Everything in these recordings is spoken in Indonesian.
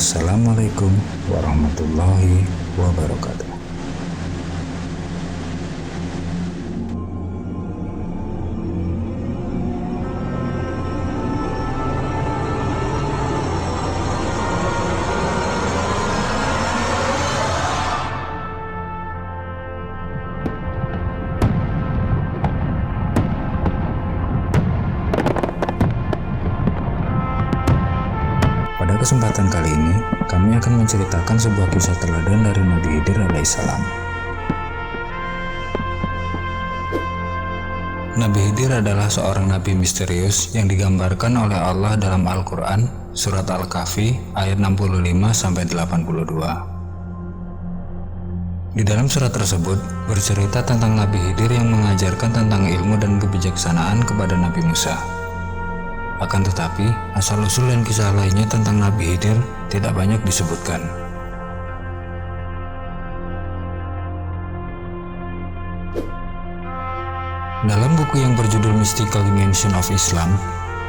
Wassalamualaikum warahmatullahi wabarakatuh. Pada kesempatan kali ini, kami akan menceritakan sebuah kisah teladan dari Nabi Khidir alaihissalam. Nabi Khidir adalah seorang nabi misterius yang digambarkan oleh Allah dalam Al-Quran, Surat Al-Kahfi, ayat 65-82. Di dalam surat tersebut, bercerita tentang Nabi Khidir yang mengajarkan tentang ilmu dan kebijaksanaan kepada Nabi Musa. Akan tetapi, asal-usul dan kisah lainnya tentang Nabi Khidir tidak banyak disebutkan. Dalam buku yang berjudul Mystical Dimension of Islam,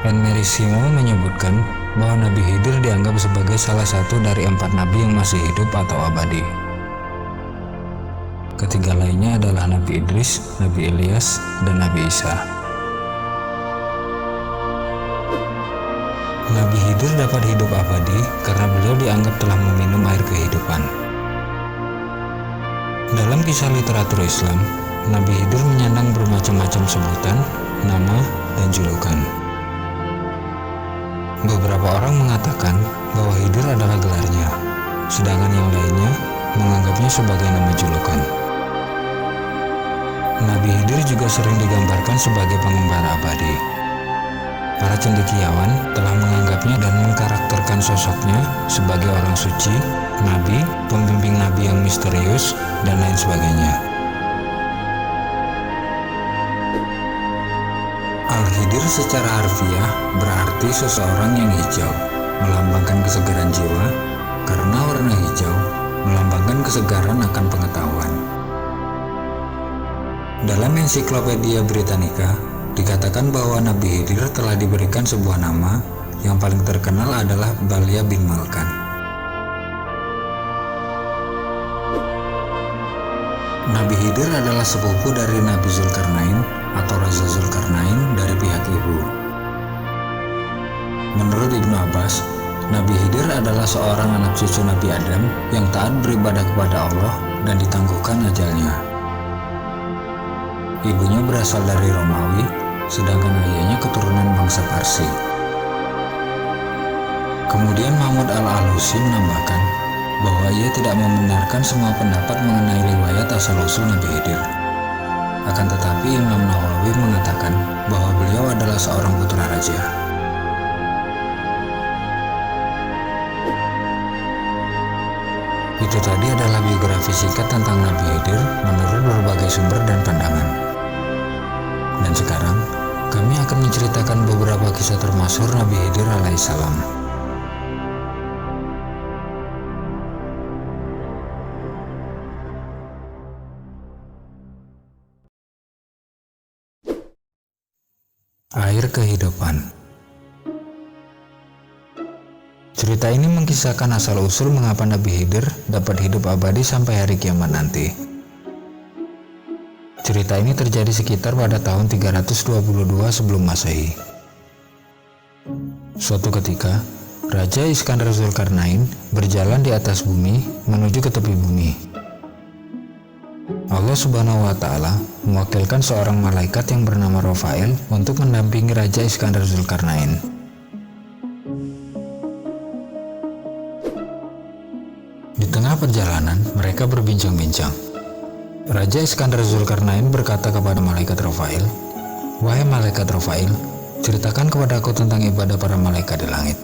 Mary Seymour menyebutkan bahwa Nabi Khidir dianggap sebagai salah satu dari 4 nabi yang masih hidup atau abadi. Ketiga lainnya adalah Nabi Idris, Nabi Ilyas, dan Nabi Isa. Nabi Khidir dapat hidup abadi karena beliau dianggap telah meminum air kehidupan. Dalam kisah literatur Islam, Nabi Khidir menyandang bermacam-macam sebutan, nama, dan julukan. Beberapa orang mengatakan bahwa Khidir adalah gelarnya, sedangkan yang lainnya menganggapnya sebagai nama julukan. Nabi Khidir juga sering digambarkan sebagai pengembara abadi. Para cendekiawan telah menganggapnya dan mengkarakterkan sosoknya sebagai orang suci, nabi, pembimbing nabi yang misterius, dan lain sebagainya. Al-Khidir secara harfiah berarti seseorang yang hijau, melambangkan kesegaran jiwa, karena warna hijau melambangkan kesegaran akan pengetahuan. Dalam Ensiklopedia Britannica, dikatakan bahwa Nabi Khidir telah diberikan sebuah nama yang paling terkenal adalah Balya bin Malkan. Nabi Khidir adalah sepupu dari Nabi Zulkarnain atau Raja Zulkarnain dari pihak ibu. Menurut Ibnu Abbas, Nabi Khidir adalah seorang anak cucu Nabi Adam yang taat beribadah kepada Allah dan ditangguhkan ajalnya. Ibunya berasal dari Romawi, sedangkan ayahnya keturunan bangsa Parsi. Kemudian Mahmud Al-Alusi menambahkan bahwa ia tidak membenarkan semua pendapat mengenai riwayat asal-usul Nabi Khidir. Akan tetapi Imam Nawawi mengatakan bahwa beliau adalah seorang putra raja. Itu tadi adalah biografi singkat tentang Nabi Khidir menurut berbagai sumber dan pandangan. Dan sekarang, kami akan menceritakan beberapa kisah termasyhur Nabi Khidir alaihissalam. Air kehidupan. Cerita ini mengisahkan asal-usul mengapa Nabi Khidir dapat hidup abadi sampai hari kiamat nanti. Cerita ini terjadi sekitar pada tahun 322 sebelum Masehi. Suatu ketika, Raja Iskandar Zulkarnain berjalan di atas bumi menuju ke tepi bumi. Allah Subhanahu wa Ta'ala mewakilkan seorang malaikat yang bernama Rafael untuk mendampingi Raja Iskandar Zulkarnain. Di tengah perjalanan, mereka berbincang-bincang. Raja Iskandar Zulkarnain berkata kepada malaikat Rafael, "Wahai malaikat Rafael, ceritakan kepada aku tentang ibadah para malaikat di langit."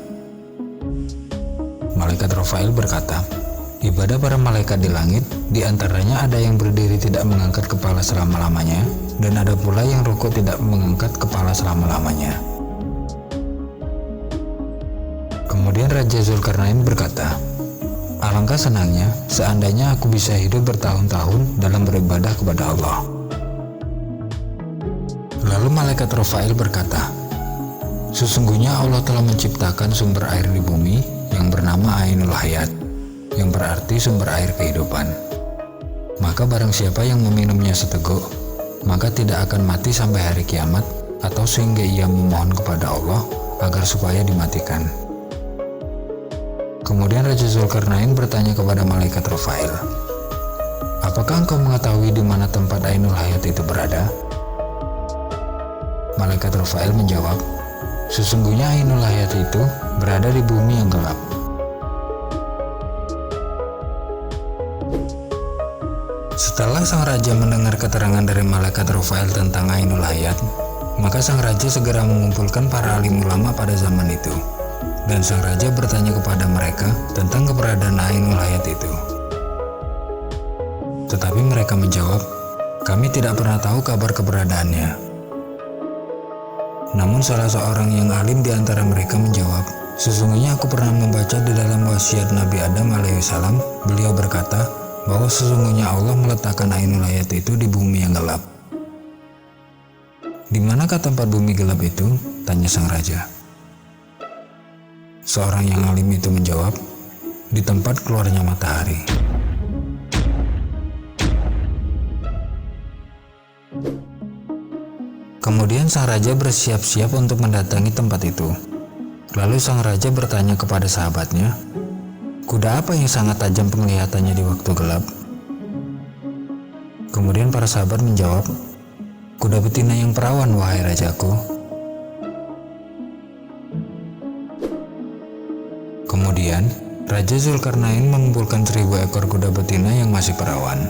Malaikat Rafael berkata, "Ibadah para malaikat di langit, diantaranya ada yang berdiri tidak mengangkat kepala selama-lamanya, dan ada pula yang rukuk tidak mengangkat kepala selama-lamanya." Kemudian Raja Zulkarnain berkata, "Alangkah senangnya seandainya aku bisa hidup bertahun-tahun dalam beribadah kepada Allah." Lalu malaikat Rafael berkata, "Sesungguhnya Allah telah menciptakan sumber air di bumi yang bernama Ainul Hayat, yang berarti sumber air kehidupan. Maka barang siapa yang meminumnya seteguk, maka tidak akan mati sampai hari kiamat, atau sehingga ia memohon kepada Allah agar supaya dimatikan. Kemudian Raja Zulkarnain bertanya kepada malaikat Rufail, "Apakah engkau mengetahui di mana tempat Ainul Hayat itu berada?" Malaikat Rufail menjawab, "Sesungguhnya Ainul Hayat itu berada di bumi yang gelap." Setelah sang raja mendengar keterangan dari malaikat Rufail tentang Ainul Hayat, maka sang raja segera mengumpulkan para alim ulama pada zaman itu, dan sang raja bertanya kepada mereka tentang keberadaan Ainul Hayat itu. Tetapi mereka menjawab, "Kami tidak pernah tahu kabar keberadaannya." Namun salah seorang yang alim di antara mereka menjawab, "Sesungguhnya aku pernah membaca di dalam wasiat Nabi Adam alaihissalam, beliau berkata bahwa sesungguhnya Allah meletakkan Ainul Hayat itu di bumi yang gelap." "Di manakah tempat bumi gelap itu?" tanya sang raja. Seorang yang alim itu menjawab, "Di tempat keluarnya matahari." Kemudian sang raja bersiap-siap untuk mendatangi tempat itu. Lalu sang raja bertanya kepada sahabatnya, "Kuda apa yang sangat tajam penglihatannya di waktu gelap?" Kemudian para sahabat menjawab, "Kuda betina yang perawan, wahai rajaku." Kemudian Raja Zulkarnain mengumpulkan 1000 ekor kuda betina yang masih perawan.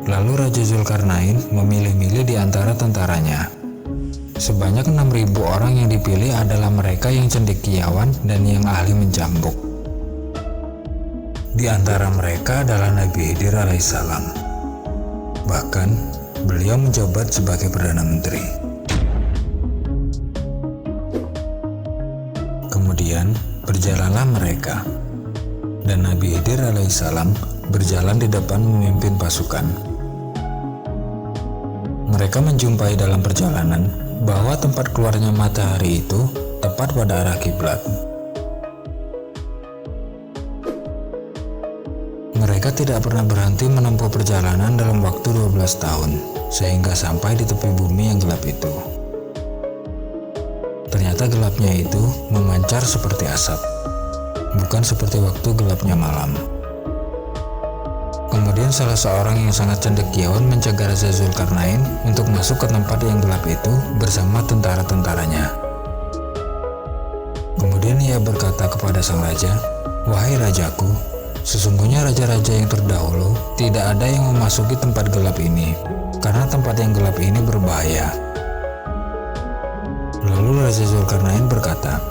Lalu Raja Zulkarnain memilih-milih di antara tentaranya. Sebanyak 6.000 orang yang dipilih adalah mereka yang cendekiawan dan yang ahli mencambuk. Di antara mereka adalah Nabi Khidir alaihissalam. Bahkan beliau menjabat sebagai Perdana Menteri. Kemudian berjalanlah mereka, dan Nabi Khidir alaihissalam berjalan di depan memimpin pasukan. Mereka menjumpai dalam perjalanan bahwa tempat keluarnya matahari itu tepat pada arah kiblat. Mereka tidak pernah berhenti menempuh perjalanan dalam waktu 12 tahun, sehingga sampai di tepi bumi yang gelap itu. Ternyata gelapnya itu memancar seperti asap, bukan seperti waktu gelapnya malam. Kemudian salah seorang yang sangat cendekiawan mencegah Raja Zulkarnain untuk masuk ke tempat yang gelap itu bersama tentara-tentaranya. Kemudian ia berkata kepada sang raja, "Wahai rajaku, sesungguhnya raja-raja yang terdahulu tidak ada yang memasuki tempat gelap ini, karena tempat yang gelap ini berbahaya." Lalu Raja Zulkarnain berkata,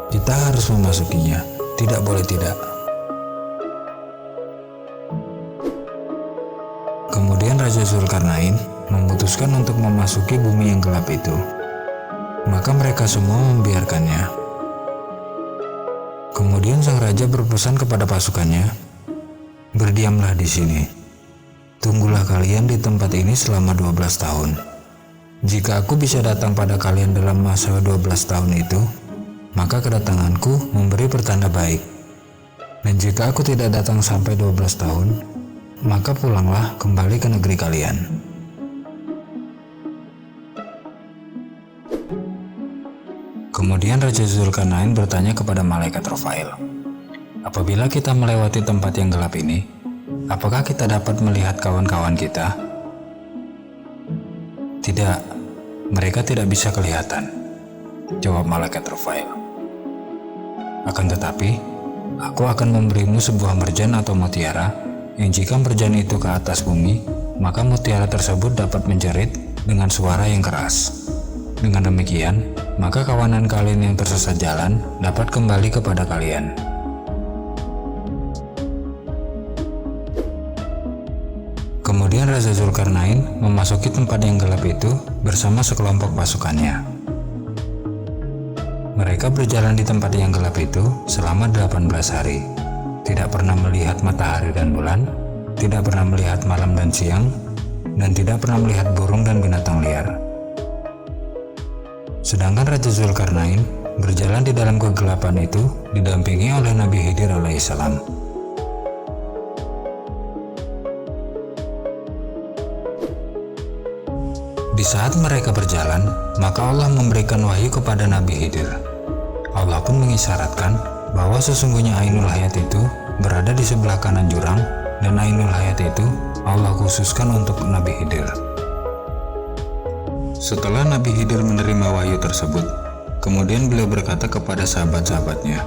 "Kita harus memasukinya, tidak boleh tidak." Kemudian Raja Zulkarnain memutuskan untuk memasuki bumi yang gelap itu. Maka mereka semua membiarkannya. Kemudian sang raja berpesan kepada pasukannya, "Berdiamlah di sini. Tunggulah kalian di tempat ini selama 12 tahun. Jika aku bisa datang pada kalian dalam masa 12 tahun itu, maka kedatanganku memberi pertanda baik. Dan jika aku tidak datang sampai 12 tahun, maka pulanglah kembali ke negeri kalian." Kemudian Raja Zulkarnain bertanya kepada malaikat Rufail, "Apabila kita melewati tempat yang gelap ini, apakah kita dapat melihat kawan-kawan kita?" "Tidak, mereka tidak bisa kelihatan," jawab malaikat Rufail. "Akan tetapi, aku akan memberimu sebuah merjan atau mutiara, yang jika merjan itu ke atas bumi, maka mutiara tersebut dapat menjerit dengan suara yang keras. Dengan demikian, maka kawanan kalian yang tersesat jalan dapat kembali kepada kalian." Kemudian Raja Zulkarnain memasuki tempat yang gelap itu bersama sekelompok pasukannya. Mereka berjalan di tempat yang gelap itu selama 18 hari. Tidak pernah melihat matahari dan bulan, tidak pernah melihat malam dan siang, dan tidak pernah melihat burung dan binatang liar. Sedangkan Raja Zulkarnain berjalan di dalam kegelapan itu didampingi oleh Nabi Khidir alaihissalam. Di saat mereka berjalan, maka Allah memberikan wahyu kepada Nabi Khidir. Allah pun mengisyaratkan bahwa sesungguhnya Ainul Hayat itu berada di sebelah kanan jurang, dan Ainul Hayat itu Allah khususkan untuk Nabi Khidir. Setelah Nabi Khidir menerima wahyu tersebut, kemudian beliau berkata kepada sahabat-sahabatnya,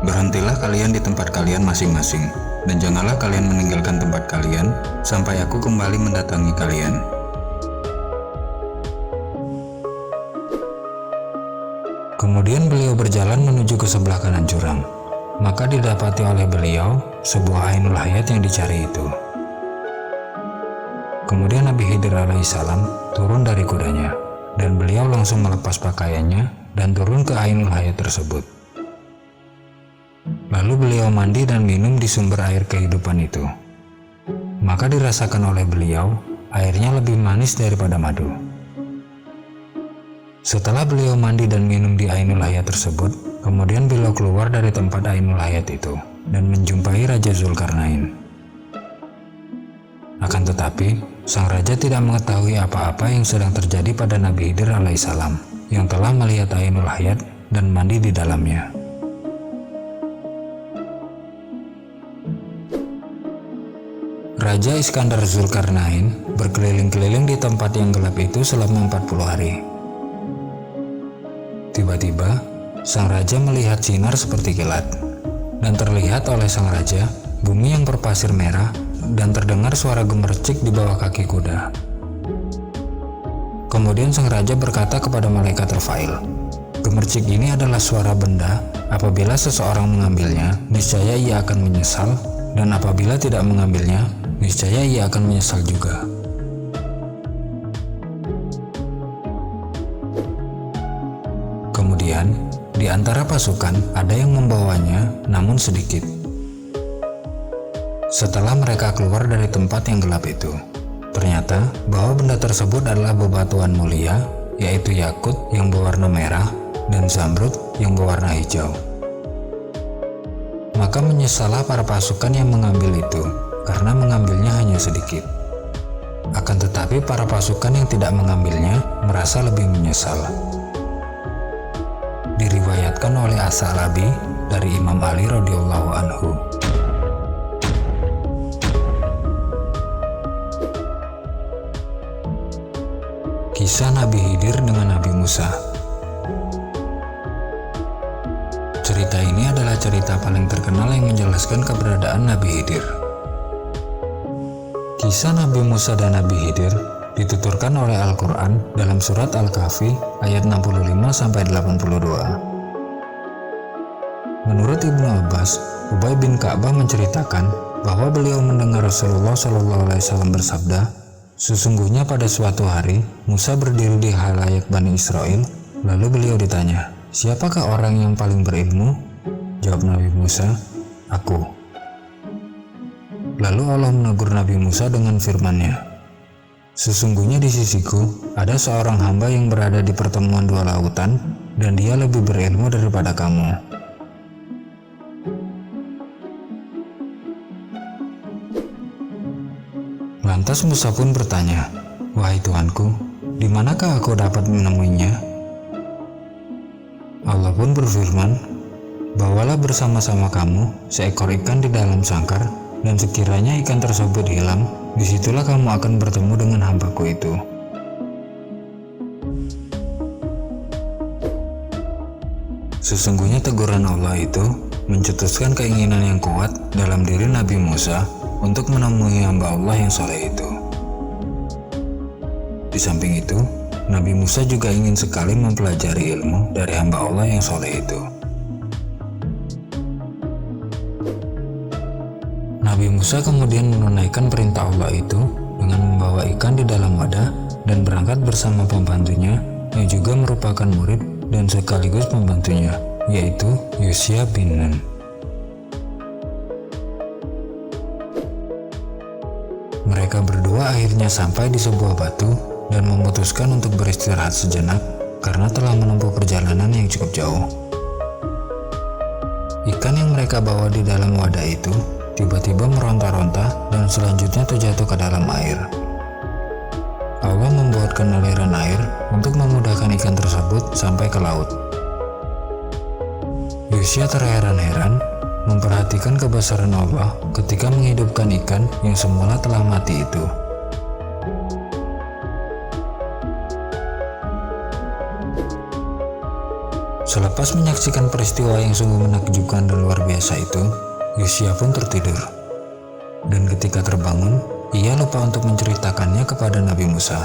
"Berhentilah kalian di tempat kalian masing-masing, dan janganlah kalian meninggalkan tempat kalian sampai aku kembali mendatangi kalian." Kemudian beliau berjalan menuju ke sebelah kanan jurang. Maka didapati oleh beliau sebuah Ainul Hayat yang dicari itu. Kemudian Nabi Khidir alaihissalam turun dari kudanya, dan beliau langsung melepas pakaiannya dan turun ke Ainul Hayat tersebut. Lalu beliau mandi dan minum di sumber air kehidupan itu. Maka dirasakan oleh beliau, airnya lebih manis daripada madu. Setelah beliau mandi dan minum di Ainul Hayat tersebut, kemudian beliau keluar dari tempat Ainul Hayat itu dan menjumpai Raja Zulkarnain. Akan tetapi, sang raja tidak mengetahui apa-apa yang sedang terjadi pada Nabi Khidir alaihissalam yang telah melihat Ainul Hayat dan mandi di dalamnya. Raja Iskandar Zulkarnain berkeliling-keliling di tempat yang gelap itu selama 40 hari. Tiba-tiba, sang raja melihat sinar seperti kilat, dan terlihat oleh sang raja bumi yang berpasir merah, dan terdengar suara gemercik di bawah kaki kuda. Kemudian sang raja berkata kepada malaikat Rafail, "Gemercik ini adalah suara benda. Apabila seseorang mengambilnya, niscaya ia akan menyesal, dan apabila tidak mengambilnya, niscaya ia akan menyesal juga." Kemudian, di antara pasukan ada yang membawanya, namun sedikit. Setelah mereka keluar dari tempat yang gelap itu, ternyata bahwa benda tersebut adalah bebatuan mulia, yaitu yakut yang berwarna merah dan zamrud yang berwarna hijau. Maka menyesallah para pasukan yang mengambil itu, karena mengambilnya hanya sedikit. Akan tetapi para pasukan yang tidak mengambilnya merasa lebih menyesal. Diriwayatkan oleh As-Salabi dari Imam Ali radhiyallahu anhu. Kisah Nabi Khidir dengan Nabi Musa. Cerita ini adalah cerita paling terkenal yang menjelaskan keberadaan Nabi Khidir. Kisah Nabi Musa dan Nabi Khidir dituturkan oleh Al-Quran dalam surat Al-Kahfi ayat 65-82. Menurut Ibnu Abbas, Ubay bin Ka'bah menceritakan bahwa beliau mendengar Rasulullah SAW bersabda, "Sesungguhnya pada suatu hari, Musa berdiri di halayak Bani Israel, lalu beliau ditanya, 'Siapakah orang yang paling berilmu?' Jawab Nabi Musa, 'Aku.' Lalu Allah menegur Nabi Musa dengan firman-Nya, 'Sesungguhnya di sisiku ada seorang hamba yang berada di pertemuan dua lautan, dan dia lebih berilmu daripada kamu.' Lantas Musa pun bertanya, 'Wahai Tuanku, di manakah aku dapat menemuinya?' Allah pun berfirman, 'Bawalah bersama-sama kamu seekor ikan di dalam sangkar, dan sekiranya ikan tersebut hilang, disitulah kamu akan bertemu dengan hambaku itu.' Sesungguhnya teguran Allah itu mencetuskan keinginan yang kuat dalam diri Nabi Musa untuk menemui hamba Allah yang soleh itu. Di samping itu, Nabi Musa juga ingin sekali mempelajari ilmu dari hamba Allah yang soleh itu. Nabi Musa kemudian menunaikan perintah Allah itu dengan membawa ikan di dalam wadah dan berangkat bersama pembantunya yang juga merupakan murid dan sekaligus pembantunya, yaitu Yusya bin Nun. Mereka berdua akhirnya sampai di sebuah batu dan memutuskan untuk beristirahat sejenak karena telah menempuh perjalanan yang cukup jauh. Ikan yang mereka bawa di dalam wadah itu tiba-tiba meronta-ronta dan selanjutnya terjatuh ke dalam air. Allah membuatkan aliran air untuk memudahkan ikan tersebut sampai ke laut. Yosya terheran-heran memperhatikan kebesaran Allah ketika menghidupkan ikan yang semula telah mati itu. Selepas menyaksikan peristiwa yang sungguh menakjubkan dan luar biasa itu, Yosya pun tertidur. Dan ketika terbangun, ia lupa untuk menceritakannya kepada Nabi Musa.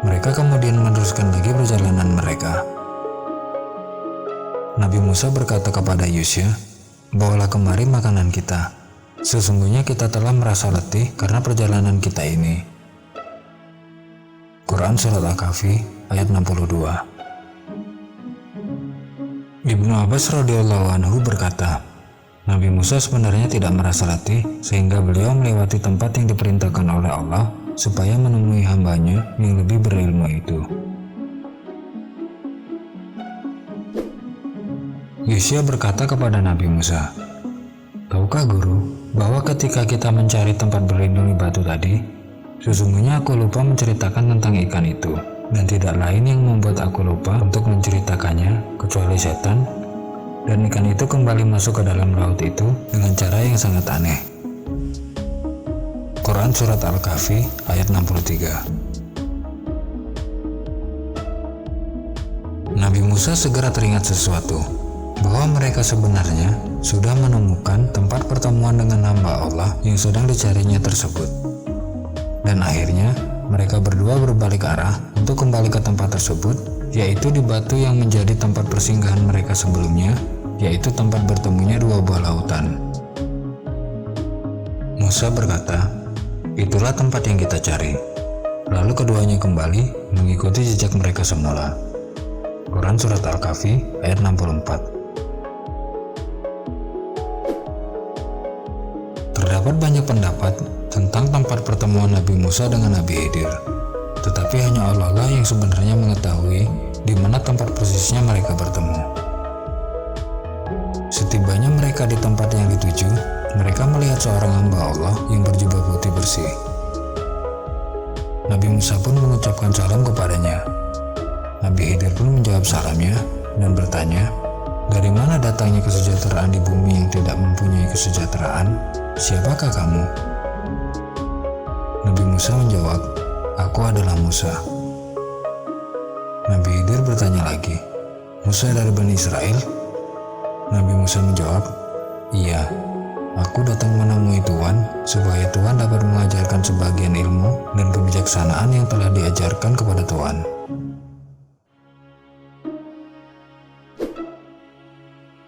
Mereka kemudian meneruskan lagi perjalanan mereka. Nabi Musa berkata kepada Yosya, "Bawalah kemari makanan kita. Sesungguhnya kita telah merasa letih karena perjalanan kita ini." Quran Surat Al-Kahfi ayat 62. Ibnu Abbas radhiyallahu anhu berkata, Nabi Musa sebenarnya tidak merasa letih sehingga beliau melewati tempat yang diperintahkan oleh Allah supaya menemui hambanya yang lebih berilmu itu. Yosya berkata kepada Nabi Musa, "Tahukah guru bahwa ketika kita mencari tempat berlindung di batu tadi, sesungguhnya aku lupa menceritakan tentang ikan itu. Dan tidak lain yang membuat aku lupa untuk menceritakannya kecuali setan, dan ikan itu kembali masuk ke dalam laut itu dengan cara yang sangat aneh." Quran Surat Al-Kahfi ayat 63. Nabi Musa segera teringat sesuatu, bahwa mereka sebenarnya sudah menemukan tempat pertemuan dengan hamba Allah yang sedang dicarinya tersebut. Dan akhirnya mereka berdua berbalik arah untuk kembali ke tempat tersebut, yaitu di batu yang menjadi tempat persinggahan mereka sebelumnya, yaitu tempat bertemunya dua buah lautan. Musa berkata, "Itulah tempat yang kita cari." Lalu keduanya kembali mengikuti jejak mereka semula. Quran Surat Al-Kahfi ayat 64. Terdapat banyak pendapat tentang tempat pertemuan Nabi Musa dengan Nabi Khidir, tetapi hanya Allah lah yang sebenarnya mengetahui di mana tempat persisnya mereka bertemu. Setibanya mereka di tempat yang dituju, mereka melihat seorang hamba Allah yang berjubah putih bersih. Nabi Musa pun mengucapkan salam kepadanya. Nabi Khidir pun menjawab salamnya dan bertanya, "Dari mana datangnya kesejahteraan di bumi yang tidak mempunyai kesejahteraan? Siapakah kamu?" Nabi Musa menjawab, "Aku adalah Musa." Nabi Khidir bertanya lagi, "Musa dari Bani Israel?" Nabi Musa menjawab, "Iya, aku datang menemui Tuhan supaya Tuhan dapat mengajarkan sebagian ilmu dan kebijaksanaan yang telah diajarkan kepada Tuhan."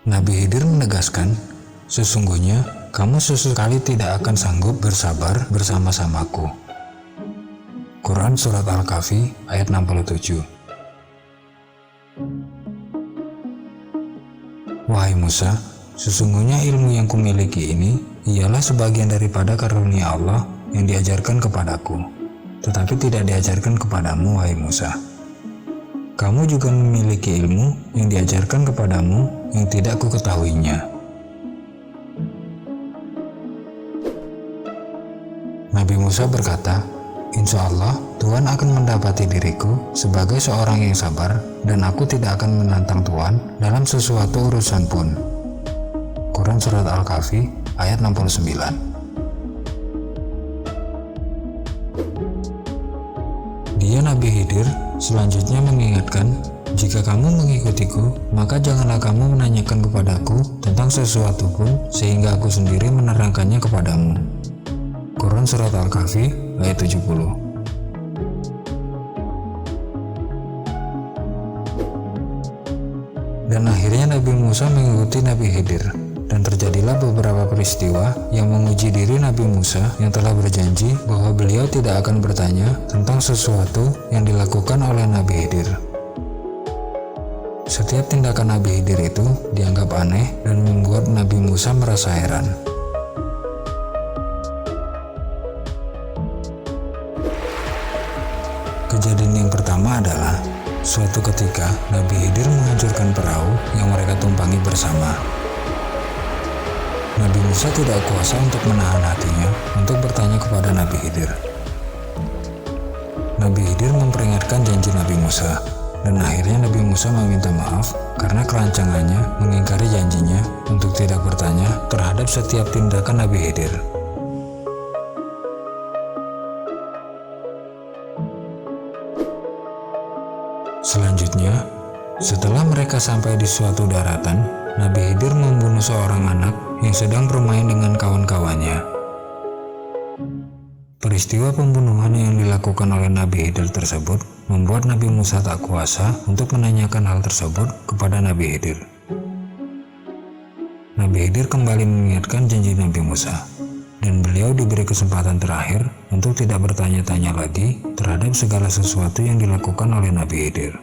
Nabi Khidir menegaskan, "Sesungguhnya kamu sesekali tidak akan sanggup bersabar bersama-samaku." Quran Surat Al-Kahfi ayat 67. "Wahai Musa, sesungguhnya ilmu yang kumiliki ini ialah sebagian daripada karunia Allah yang diajarkan kepadaku, tetapi tidak diajarkan kepadamu, wahai Musa. Kamu juga memiliki ilmu yang diajarkan kepadamu yang tidak kuketahuinya." Nabi Musa berkata, "Insya Allah Tuhan akan mendapati diriku sebagai seorang yang sabar dan aku tidak akan menantang Tuhan dalam sesuatu urusan pun." Quran Surat Al-Kahfi ayat 69. Dia Nabi Khidir selanjutnya mengingatkan, "Jika kamu mengikutiku, maka janganlah kamu menanyakan kepadaku tentang sesuatu pun sehingga aku sendiri menerangkannya kepadamu." Quran Surat Al-Kahfi ayat 70. Dan akhirnya Nabi Musa mengikuti Nabi Khidir, dan terjadilah beberapa peristiwa yang menguji diri Nabi Musa yang telah berjanji bahwa beliau tidak akan bertanya tentang sesuatu yang dilakukan oleh Nabi Khidir. Setiap tindakan Nabi Khidir itu dianggap aneh dan membuat Nabi Musa merasa heran. Kejadian yang pertama adalah suatu ketika Nabi Khidir menghancurkan perahu yang mereka tumpangi bersama. Nabi Musa tidak kuasa untuk menahan hatinya untuk bertanya kepada Nabi Khidir. Nabi Khidir memperingatkan janji Nabi Musa, dan akhirnya Nabi Musa meminta maaf karena kerancangannya mengingkari janjinya untuk tidak bertanya terhadap setiap tindakan Nabi Khidir. Selanjutnya, setelah mereka sampai di suatu daratan, Nabi Khidir membunuh seorang anak yang sedang bermain dengan kawan-kawannya. Peristiwa pembunuhan yang dilakukan oleh Nabi Khidir tersebut membuat Nabi Musa tak kuasa untuk menanyakan hal tersebut kepada Nabi Khidir. Nabi Khidir kembali mengingatkan janji Nabi Musa, dan beliau diberi kesempatan terakhir untuk tidak bertanya-tanya lagi terhadap segala sesuatu yang dilakukan oleh Nabi Khidir.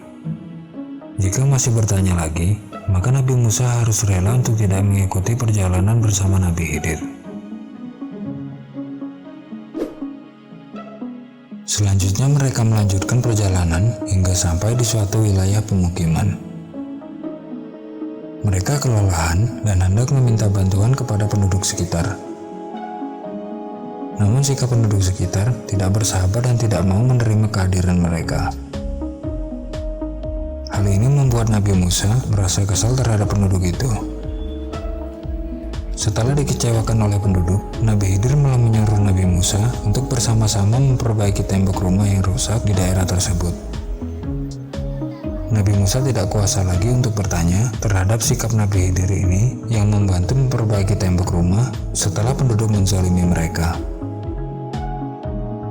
Jika masih bertanya lagi, maka Nabi Musa harus rela untuk tidak mengikuti perjalanan bersama Nabi Khidir. Selanjutnya mereka melanjutkan perjalanan hingga sampai di suatu wilayah pemukiman. Mereka kelelahan dan hendak meminta bantuan kepada penduduk sekitar. Namun sikap penduduk sekitar tidak bersahabat dan tidak mau menerima kehadiran mereka. Hal ini membuat Nabi Musa merasa kesal terhadap penduduk itu. Setelah dikecewakan oleh penduduk, Nabi Khidir malah menyuruh Nabi Musa untuk bersama-sama memperbaiki tembok rumah yang rusak di daerah tersebut. Nabi Musa tidak kuasa lagi untuk bertanya terhadap sikap Nabi Khidir ini yang membantu memperbaiki tembok rumah setelah penduduk menzalimi mereka.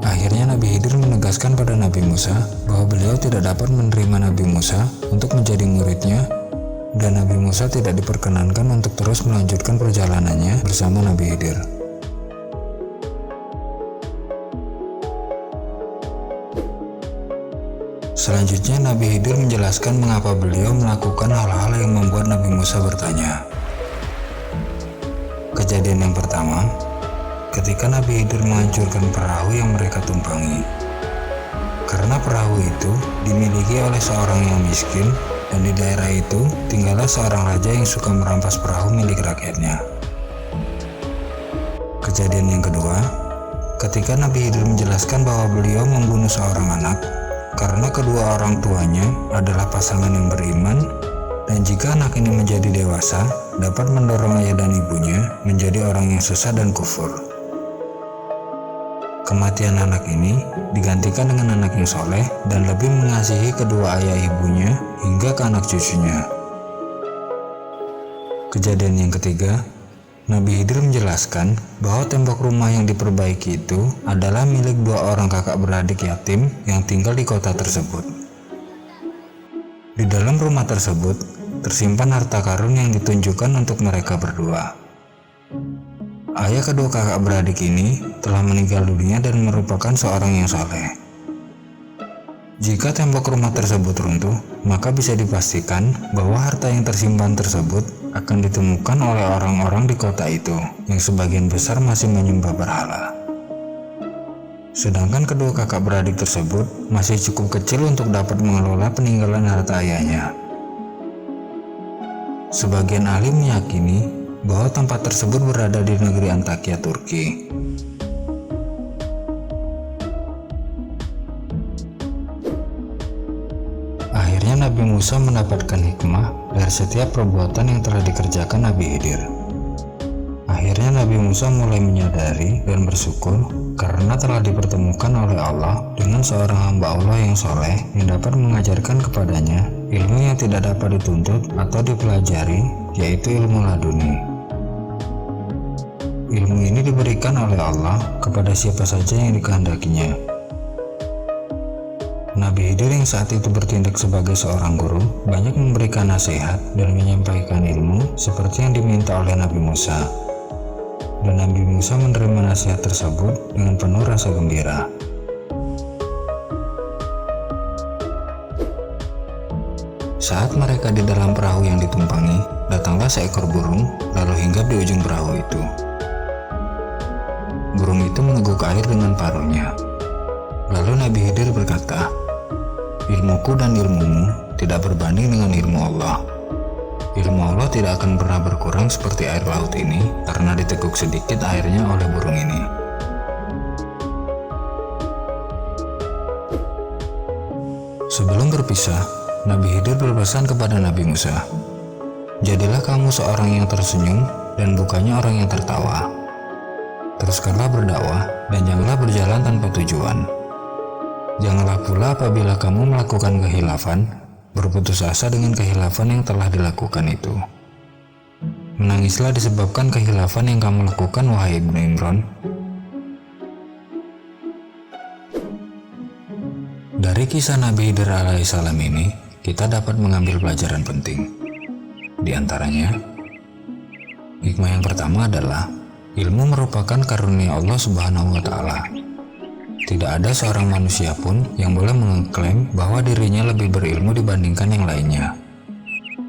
Akhirnya Nabi Khidir menegaskan pada Nabi Musa bahwa beliau tidak dapat menerima Nabi Musa untuk menjadi muridnya, dan Nabi Musa tidak diperkenankan untuk terus melanjutkan perjalanannya bersama Nabi Khidir. Selanjutnya Nabi Khidir menjelaskan mengapa beliau melakukan hal-hal yang membuat Nabi Musa bertanya. Kejadian yang pertama, ketika Nabi Khidir menghancurkan perahu yang mereka tumpangi. Karena perahu itu dimiliki oleh seorang yang miskin, dan di daerah itu tinggallah seorang raja yang suka merampas perahu milik rakyatnya. Kejadian yang kedua, ketika Nabi Khidir menjelaskan bahwa beliau membunuh seorang anak karena kedua orang tuanya adalah pasangan yang beriman, dan jika anak ini menjadi dewasa dapat mendorong ayah dan ibunya menjadi orang yang sesat dan kufur. Kematian anak ini digantikan dengan anak yang soleh dan lebih mengasihi kedua ayah ibunya hingga ke anak cucunya. Kejadian yang ketiga, Nabi Khidir menjelaskan bahwa tembok rumah yang diperbaiki itu adalah milik dua orang kakak beradik yatim yang tinggal di kota tersebut. Di dalam rumah tersebut tersimpan harta karun yang ditunjukkan untuk mereka berdua. Ayah kedua kakak beradik ini telah meninggal dunia dan merupakan seorang yang saleh. Jika tembok rumah tersebut runtuh, maka bisa dipastikan bahwa harta yang tersimpan tersebut akan ditemukan oleh orang-orang di kota itu, yang sebagian besar masih menyembah berhala. Sedangkan kedua kakak beradik tersebut masih cukup kecil untuk dapat mengelola peninggalan harta ayahnya. Sebagian ahli meyakini bahwa tempat tersebut berada di negeri Antakya, Turki. Akhirnya Nabi Musa mendapatkan hikmah dari setiap perbuatan yang telah dikerjakan Nabi Khidir. Akhirnya Nabi Musa mulai menyadari dan bersyukur karena telah dipertemukan oleh Allah dengan seorang hamba Allah yang soleh yang dapat mengajarkan kepadanya ilmu yang tidak dapat dituntut atau dipelajari, yaitu ilmu laduni. Ilmu ini diberikan oleh Allah kepada siapa saja yang dikehendakinya. Nabi Khidir yang saat itu bertindak sebagai seorang guru banyak memberikan nasihat dan menyampaikan ilmu seperti yang diminta oleh Nabi Musa. Dan Nabi Musa menerima nasihat tersebut dengan penuh rasa gembira. Saat mereka di dalam perahu yang ditumpangi, datanglah seekor burung lalu hinggap di ujung perahu itu. Burung itu meneguk air dengan paruhnya. Lalu Nabi Khidir berkata, ilmuku dan ilmumu tidak berbanding dengan ilmu Allah. Ilmu Allah tidak akan pernah berkurang seperti air laut ini karena diteguk sedikit airnya oleh burung ini. Sebelum berpisah, Nabi Khidir berpesan kepada Nabi Musa, "Jadilah kamu seorang yang tersenyum dan bukannya orang yang tertawa. Teruskanlah berdakwah dan janganlah berjalan tanpa tujuan. Janganlah pula apabila kamu melakukan kehilafan, berputus asa dengan kehilafan yang telah dilakukan itu. Menangislah disebabkan kehilafan yang kamu lakukan, wahai Ibnu Imran." Dari kisah Nabi Khidir alaihissalam ini, kita dapat mengambil pelajaran penting. Di antaranya, hikmah yang pertama adalah ilmu merupakan karunia Allah Subhanahu wa Ta'ala. Tidak ada seorang manusia pun yang boleh mengklaim bahwa dirinya lebih berilmu dibandingkan yang lainnya.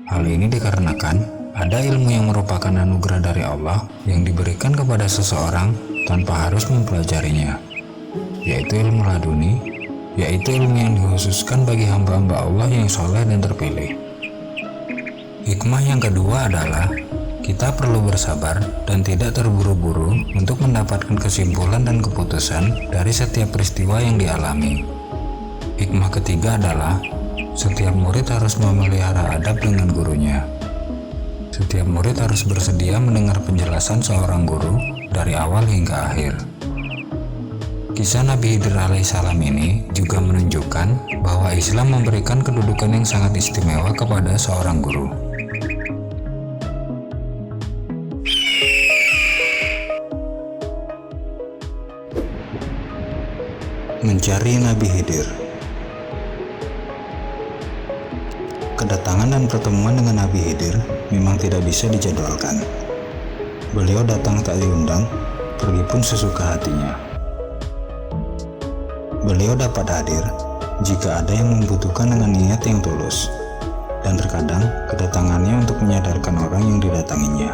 Hal ini dikarenakan ada ilmu yang merupakan anugerah dari Allah yang diberikan kepada seseorang tanpa harus mempelajarinya, yaitu ilmu laduni, yaitu ilmu yang dikhususkan bagi hamba-hamba Allah yang soleh dan terpilih. Hikmah yang kedua adalah kita perlu bersabar dan tidak terburu-buru untuk mendapatkan kesimpulan dan keputusan dari setiap peristiwa yang dialami. Hikmah ketiga adalah setiap murid harus memelihara adab dengan gurunya. Setiap murid harus bersedia mendengar penjelasan seorang guru dari awal hingga akhir. Kisah Nabi Khidir alaihissalam ini juga menunjukkan bahwa Islam memberikan kedudukan yang sangat istimewa kepada seorang guru. Mencari Nabi Khidir. Kedatangan dan pertemuan dengan Nabi Khidir memang tidak bisa dijadwalkan. Beliau datang tak diundang, pergi pun sesuka hatinya. Beliau dapat hadir jika ada yang membutuhkan dengan niat yang tulus, dan terkadang kedatangannya untuk menyadarkan orang yang didatanginya.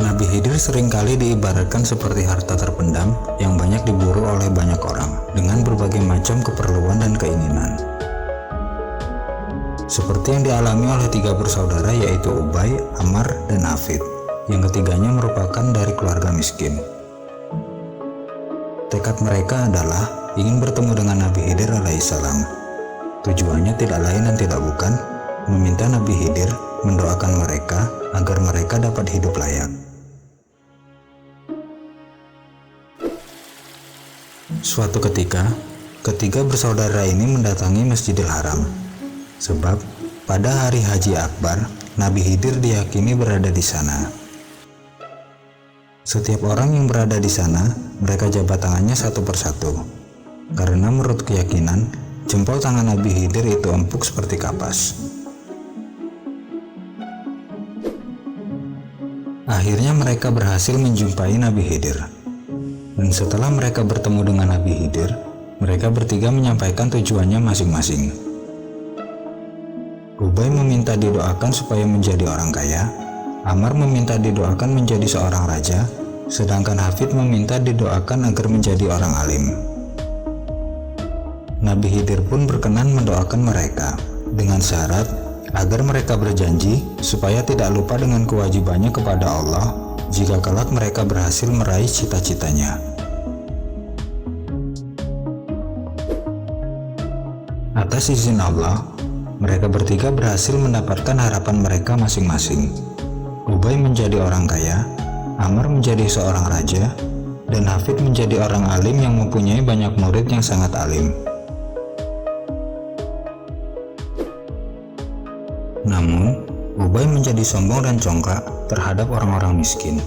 Nabi Khidir seringkali diibaratkan seperti harta terpendam yang banyak diburu oleh banyak orang dengan berbagai macam keperluan dan keinginan. Seperti yang dialami oleh 3 bersaudara yaitu Ubay, Ammar, dan Hafid. Yang ketiganya merupakan dari keluarga miskin. Tekad mereka adalah ingin bertemu dengan Nabi Khidir alaihissalam. Tujuannya tidak lain dan tidak bukan meminta Nabi Khidir mendoakan mereka agar mereka dapat hidup layak. Suatu ketika, ketiga bersaudara ini mendatangi Masjidil Haram, sebab pada hari Haji Akbar, Nabi Khidir diyakini berada di sana. Setiap orang yang berada di sana, mereka jabat tangannya satu persatu, karena menurut keyakinan, jempol tangan Nabi Khidir itu empuk seperti kapas. Akhirnya mereka berhasil menjumpai Nabi Khidir. Dan setelah mereka bertemu dengan Nabi Khidir, mereka bertiga menyampaikan tujuannya masing-masing. Ubay meminta didoakan supaya menjadi orang kaya, Ammar meminta didoakan menjadi seorang raja, sedangkan Hafid meminta didoakan agar menjadi orang alim. Nabi Khidir pun berkenan mendoakan mereka dengan syarat agar mereka berjanji supaya tidak lupa dengan kewajibannya kepada Allah jika kelak mereka berhasil meraih cita-citanya. Atas izin Allah, mereka bertiga berhasil mendapatkan harapan mereka masing-masing. Ubay menjadi orang kaya, Ammar menjadi seorang raja, dan Hafid menjadi orang alim yang mempunyai banyak murid yang sangat alim. Namun, Ubay menjadi sombong dan congkak terhadap orang-orang miskin.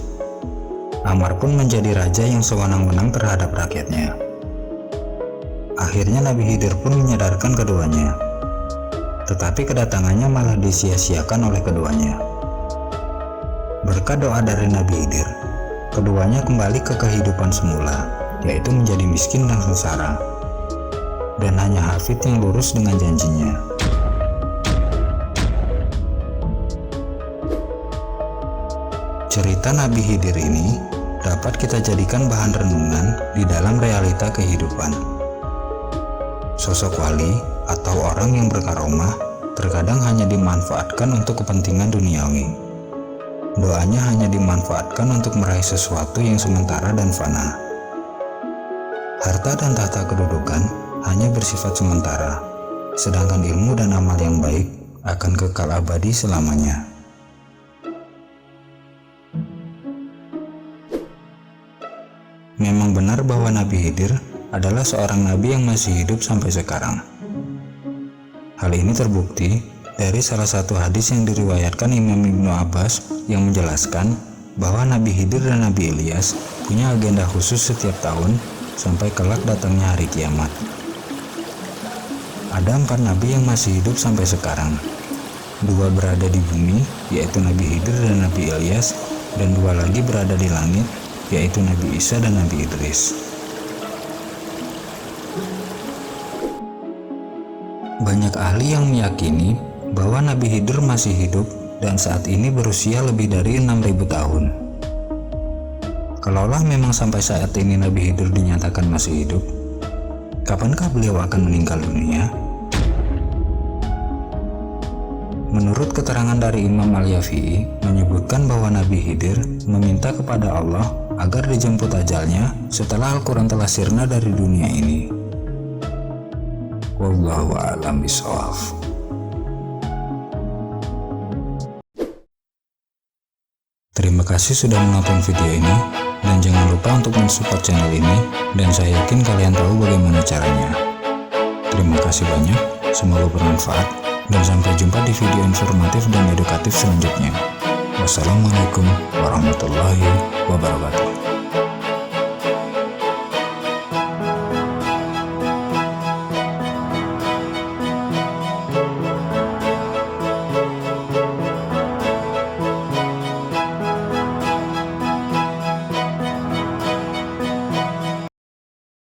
Ammar pun menjadi raja yang sewenang-wenang terhadap rakyatnya. Akhirnya Nabi Khidir pun menyadarkan keduanya, tetapi kedatangannya malah disia-siakan oleh keduanya. Berkat doa dari Nabi Khidir, keduanya kembali ke kehidupan semula, yaitu menjadi miskin dan sengsara. Dan hanya Hafid yang lurus dengan janjinya. Cerita Nabi Khidir ini dapat kita jadikan bahan renungan di dalam realita kehidupan. Sosok wali atau orang yang berkaromah terkadang hanya dimanfaatkan untuk kepentingan duniawi. Doanya hanya dimanfaatkan untuk meraih sesuatu yang sementara dan fana. Harta dan tahta kedudukan hanya bersifat sementara, sedangkan ilmu dan amal yang baik akan kekal abadi selamanya. Memang benar bahwa Nabi Khidir adalah seorang nabi yang masih hidup sampai sekarang. Hal ini terbukti dari salah satu hadis yang diriwayatkan Imam Ibnu Abbas yang menjelaskan bahwa Nabi Khidir dan Nabi Ilyas punya agenda khusus setiap tahun sampai kelak datangnya hari kiamat. Ada 4 nabi yang masih hidup sampai sekarang. 2 berada di bumi, yaitu Nabi Khidir dan Nabi Ilyas, dan 2 lagi berada di langit, yaitu Nabi Isa dan Nabi Idris. Banyak ahli yang meyakini bahwa Nabi Khidir masih hidup dan saat ini berusia lebih dari 6.000 tahun. Kalaulah memang sampai saat ini Nabi Khidir dinyatakan masih hidup, kapankah beliau akan meninggal dunia? Menurut keterangan dari Imam Al-Yafi'i menyebutkan bahwa Nabi Khidir meminta kepada Allah agar dijemput ajalnya setelah Al-Quran telah sirna dari dunia ini. Wallahu a'lam bishawab. Terima kasih sudah menonton video ini, dan jangan lupa untuk mensupport channel ini, dan saya yakin kalian tahu bagaimana caranya. Terima kasih banyak, semoga bermanfaat, dan sampai jumpa di video informatif dan edukatif selanjutnya. Wassalamualaikum warahmatullahi wabarakatuh.